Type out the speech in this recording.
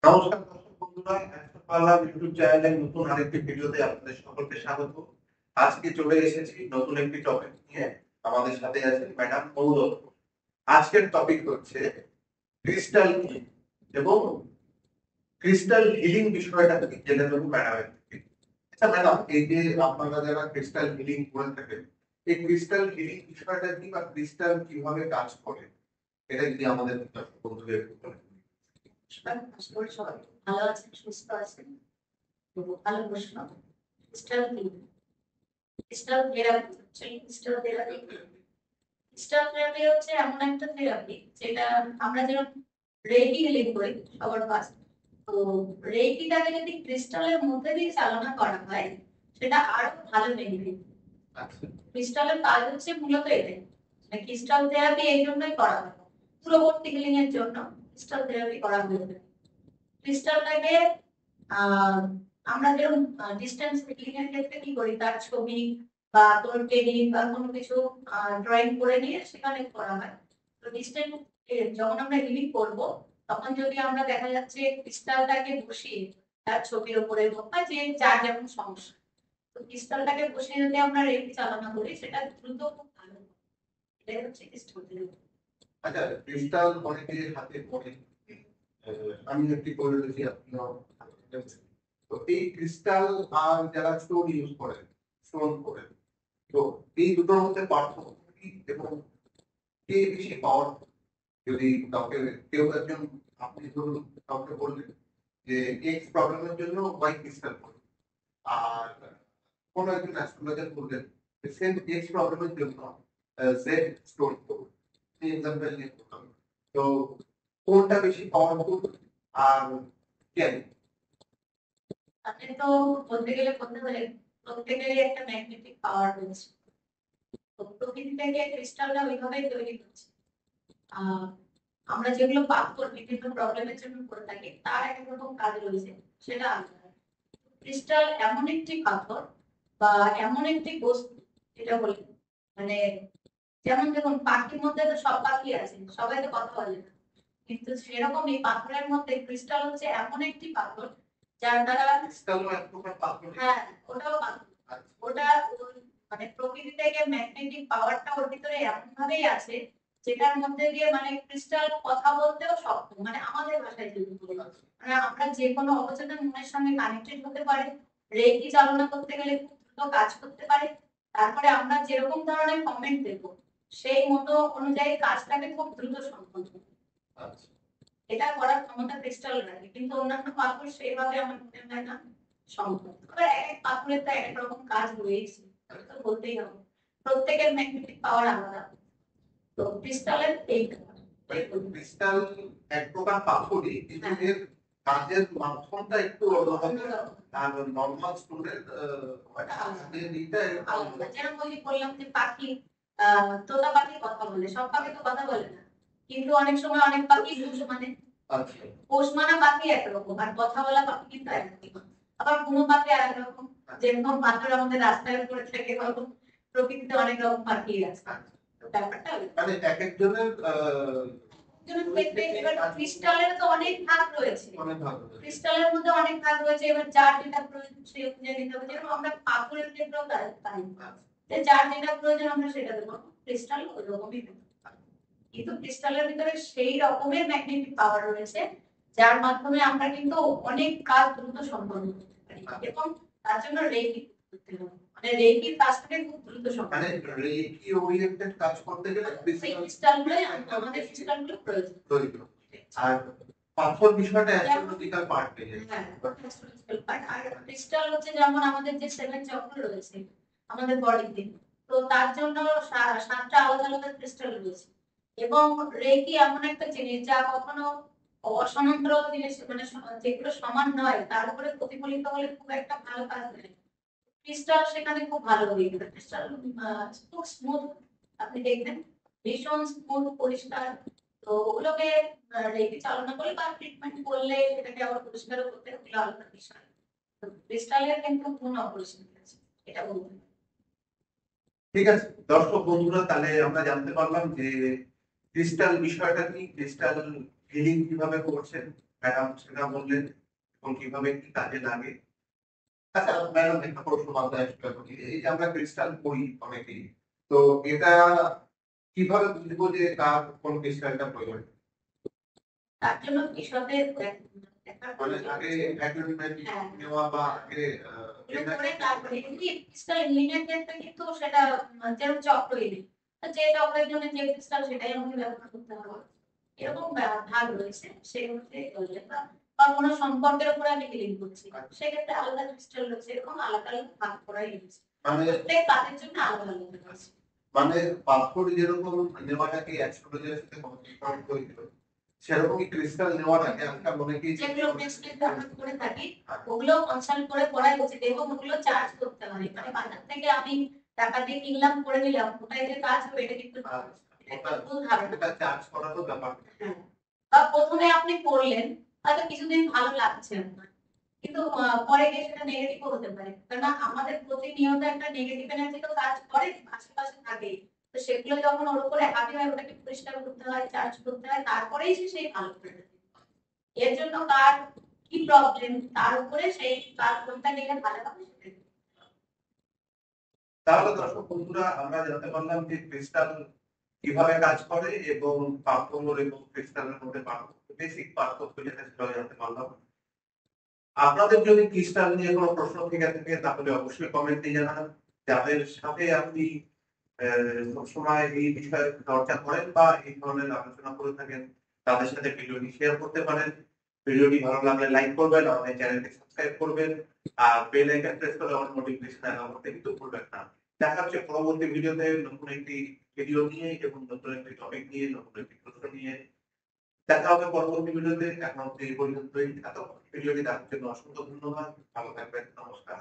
নমস্কার দর্শক বন্ধুরা, অ্যাস্ট্রো পার্লার ইউটিউব চ্যানেলের নতুন আরেকটি ভিডিওতে আপনাদের সকলকে স্বাগত। আজকে চলে এসেছি নতুন একটি টপিক নিয়ে। আমাদের সাথে আছেন ম্যাডাম মৌদত। আজকের টপিক হচ্ছে ক্রিস্টাল কি এবং ক্রিস্টাল হিলিং বিষয়টা কি জেনে নেব ম্যাডামের থেকে। আচ্ছা ম্যাডাম, এই যে আপনারা যারা ক্রিস্টাল হিলিং করে থাকেন, এই ক্রিস্টাল হিলিং বিষয়টা কি বা ক্রিস্টাল কিভাবে কাজ করে এটা যদি আমাদের দর্শক বন্ধুদের একটু বলেন। সবাই ভালো আছেন, সুস্থ আছেন। ভালো প্রশ্ন। ক্রিস্টাল কি? ক্রিস্টাল থেরাপি হচ্ছে এমন একটা থেরাপি যেটা আমরা যেরকম রেকি হিলিং করি সবার কাজ। তো রেকিটাকে যদি ক্রিস্টালের মধ্যে দিয়ে চালনা করা হয় সেটা আরো ভালো বেনিফিট। ক্রিস্টালের কাজ হচ্ছে মূলত এটাই, ক্রিস্টাল থেরাপি এই জন্যই করা হয়, দূরবর্তী হিলিং এর জন্য ক্রিস্টাল থেরাপি করা হয়ে থাকে। ক্রিস্টালটাকে আমরা যেরকম ডিস্টেন্স হিলিং এর ক্ষেত্রে কি করি, তার ছবি বা তোর টেবিল বা কোনো কিছু ড্রয়িং করে নিয়ে সেখানে করা হয়। তো ডিস্টেন্স যখন আমরা হিলিং করব তখন যদি আমরা দেখা যাচ্ছে ক্রিস্টালটাকে বসিয়ে তার ছবির উপরে বা যে যার যেমন সমস্যা, তো ক্রিস্টালটাকে বসিয়ে যদি আমরা রেখে চালনা করি সেটা দ্রুত খুব ভালো। এটাই হচ্ছে ক্রিস্টাল থেরাপি। আচ্ছা, ক্রিস্টাল অনেকে হাতে পড়ে, আমি একটি করে দেখি আপনিও। তো এই ক্রিস্টাল আর যারা স্টোন ইউজ করেন, স্টোন করেন, তো এই দুটোর মধ্যে পার্থক্য কি এবং কে বেশি পাওয়ার? যদি কাউকে কেউ একজন, আপনি ধরুন কাউকে বললেন যে এক্স প্রবলেমের জন্য ওয়াই ক্রিস্টাল করুন, আর কোন একজন অ্যাস্ট্রোলজার বললেন সেম এক্স প্রবলেমের জন্য জেড স্টোন করুন। এই এক্সাম্পল নিয়ে বললাম। তো কোনটা বেশি পাওয়ারফুল আর কেন? আপনি তো বলতে গেলে বলতে পারেন প্রত্যেকেরই একটা ম্যাগনেটিক পাওয়ার রয়েছে। তো প্রকৃতি থেকে ক্রিস্টালটা ওইভাবেই তৈরি হচ্ছে। আমরা যেগুলো পাথর বিভিন্ন প্রবলেমের জন্য করে থাকি তার এক রকম কাজ রয়েছে, সেটা আলাদা। ক্রিস্টাল এমন একটি পাথর বা এমন একটি বস্তু যেটা বলি, মানে যেমন দেখুন পাখির মধ্যে তো সব পাখি আছে, সবাই তো কথা বলে না, কিন্তু সেরকমই পাথরের মধ্যে ক্রিস্টাল হচ্ছে এমন একটি পাথর যার দ্বারা ক্রিস্টালও এক প্রকার পাথর। হ্যাঁ, ওটাও পাথর। ওটা মানে প্রকৃতি থেকে ম্যাগনেটিক পাওয়ারটা ওর ভিতরে এমন ভাবেই আছে যেটার মধ্যে দিয়ে মানে ক্রিস্টাল কথা বলতেও সক্ষম, মানে আমাদের ভাষায় যদি বলি, মানে আমরা যে কোনো অবচেতন মনের সঙ্গে কানেক্টেড হতে পারি, রেকি চালনা করতে গেলে খুব দ্রুত কাজ করতে পারে। তারপরে আমরা যেরকম ধরনের কমেন্ট দেবো সেই মতো অনুযায়ী কাজটাকে খুব দ্রুত সম্পন্ন হবে। এটা করার ক্ষমতা ক্রিস্টাল রাখে, কিন্তু অন্যান্য পাথর সেইভাবে আমার মনে হয় না সম্ভব। তবে এক পাথরের তো এক রকম কাজ রয়েছে, তো বলতেই হবে প্রত্যেকের ম্যাগনেটিক পাওয়ার আলাদা। তো ক্রিস্টালের এই ক্রিস্টাল এক প্রকার পাথরই, কিন্তু এর কাজের মাধ্যমটা একটু আলাদা। আর নরমাল স্টুডেন্ট যেরকম বললাম যে পাখি, তোতা পাখি কথা বলে, সব পাখি তো কথা বলে না, কিন্তু অনেক সময় অনেক পাখি মানে পোষ মানা পাখি একরকম আর কথা বলা পাখি কিন্তু একরকম, আবার কোনো পাখি আর একরকম। যেরকম পাথর আমাদের রাস্তায় উপরে থাকে, ওরকম প্রকৃতিতে অনেক রকম পাখি আছে। ব্যাপারটা মানে এক একজনের এবার ক্রিস্টালের তো অনেক ভাগ রয়েছে, ক্রিস্টালের মধ্যে অনেক ভাগ রয়েছে, এবার যার যেটা প্রয়োজন সেই অনুযায়ী দিতে হবে। যেরকম আমরা পাথরের ক্ষেত্রেও তাই, যার যেটা প্রয়োজন আমরা সেটা দেবো, ক্রিস্টাল ওই রকমই দেবো। কিন্তু ক্রিস্টালের ভিতরে সেই রকমের ম্যাগনেটিক পাওয়ার রয়েছে যার মাধ্যমে আমরা কিন্তু অনেক কাজ দ্রুত সম্পন্ন করতে পারি, এবং তার জন্য রেকি করতে হবে, মানে রেকি কাজটাকে খুব দ্রুত সম্পন্ন, মানে রেকি ওরিয়েন্টেড কাজ করতে গেলে ক্রিস্টালগুলো আমাদের ক্রিস্টালগুলো প্রয়োজন। আর পাথর বিষয়টা অ্যাস্ট্রোলজিক্যাল পার্ট থেকে। হ্যাঁ, অ্যাস্ট্রোলজিক্যাল পার্ট। আর ক্রিস্টাল হচ্ছে যেমন আমাদের যে সেভেন চক্র রয়েছে আমাদের বডিতে, তো তার জন্য সাতটা আলাদা আলাদা ক্রিস্টাল রয়েছে। এবং রেকি এমন একটা জিনিস যা কখনো অসমান্তরাল জিনিস, মানে যেগুলো সমান নয় তার উপরে প্রতিফলিত হলে খুব একটা ভালো কাজ দেয়। ক্রিস্টাল সেখানে খুব ভালো হয়ে গেল, ক্রিস্টাল খুব স্মুথ, আপনি দেখবেন ভীষণ স্মুথ পরিষ্কার। তো ওগুলোকে রেখে চালনা করলে বা ট্রিটমেন্ট করলে সেটাকে আবার পরিষ্কারও করতে ওগুলো আলাদা বিষয়। ক্রিস্টালের কিন্তু গুণ অপরিসীম আছে, এটা বলতে। ঠিক আছে দর্শক বন্ধুরা, তাহলে আমরা জানতে পারলাম যে ক্রিস্টাল বিষয়টা কি, ক্রিস্টাল হিলিং কিভাবে করছেন ম্যাডাম সেটা বললেন এবং কিভাবে কি কাজে লাগে। আচ্ছা ম্যাডাম একটা প্রশ্ন মাথায় আসলে করি, এই যে আমরা ক্রিস্টাল পড়ি অনেকেই, তো এটা কিভাবে বুঝবো যে কার কোন ক্রিস্টালটা প্রয়োজন? তার জন্য বিশদে দেখা মানে প্রয়োজন আগে আছে। অ্যাপয়েন্টমেন্ট হ্যাঁ, নেওয়া বা আগে এগুলো করে তারপরে এমনি ক্রিস্টাল ইঞ্জিনিয়ার ক্ষেত্রে কিন্তু সেটা যেরকম চক্র এলি, যে চক্রের জন্য যে ক্রিস্টাল সেটাই আমাকে ব্যবহার করতে হবে, এরকম ভাগ রয়েছে। সেক্ষেত্রে বা কোনো সম্পর্কের উপরে আমি ক্লিক করছি, সেক্ষেত্রে আলাদা ক্রিস্টাল রয়েছে, এরকম আলাদা আলাদা ভাগ করাই রয়েছে। মানে প্রত্যেক কাজের জন্য আলাদা আলাদা রয়েছে। মানে পাসপোর্ট যেরকম নেওয়াটাকে অ্যাস্ট্রোলজির সাথে কনফার্ম করে দিল, সেরকমই ক্রিস্টাল নেওয়াটাকে আজকাল অনেকেই যেগুলো প্লেসমেন্ট আমরা করে থাকি ওগুলো কনসাল্ট করে করাই উচিত এবং ওগুলো চার্জ করতে হয়। মানে বাজার থেকে আমি টাকা দিয়ে কিনলাম করে নিলাম, ওটাই যে কাজ হবে এটা কিন্তু এটা ভুল ধারণা। এটা চার্জ করারও ব্যাপার। হ্যাঁ। বা প্রথমে আপনি করলেন, হয়তো কিছুদিন ভালো লাগছে আপনার, কিন্তু পরে গিয়ে সেটা নেগেটিভ হতে পারে, কারণ আমাদের প্রতিনিয়ত একটা নেগেটিভ এনার্জি তো কাজ করে, আশেপাশে থাকে। তো সেগুলো যখন ওর উপরে হাতে হয় ওটাকে পরিষ্কার করতে হয়, চার্জ করতে হয়, তারপরেই সে সেই ভালো করে দেবে। এর জন্য কার কি প্রবলেম তার উপরে সেই কার কোনটা নিলে ভালো হবে সেটাই। তাহলে দর্শক বন্ধুরা আমরা জানতে পারলাম যে ক্রিস্টাল কিভাবে কাজ করে এবং পাথর এবং ক্রিস্টালের মধ্যে পার্থক্য, বেসিক পার্থক্য যেটা সেটা জানতে পারলাম। আপনাদের যদি ক্রিস্টাল নিয়ে কোনো প্রশ্ন থেকে থাকে তাহলে অবশ্যই কমেন্টে জানান। যাদের সাথে আপনি সবসময় এই বিষয়ে চর্চা করেন বা এই ধরনের আলোচনা করে থাকেন তাদের সাথে ভিডিওটি শেয়ার করতে পারেন। ভিডিওটি ভালো লাগলে লাইক করবেন, আমাদের চ্যানেলটি সাবস্ক্রাইব করবেন আর বেল আইকন প্রেস করে আমার নোটিফিকেশন অন করতে কিন্তু ভুলবেন না। দেখা হচ্ছে পরবর্তী ভিডিওতে নতুন একটি ভিডিও নিয়ে এবং নতুন একটি টপিক নিয়ে, নতুন একটি প্রশ্ন নিয়ে। দেখা হবে পরবর্তী ভিডিওতে। এখন এই পর্যন্তই। এত ভিডিওটি দেখার জন্য অসংখ্য ধন্যবাদ। ভালো থাকবেন। নমস্কার।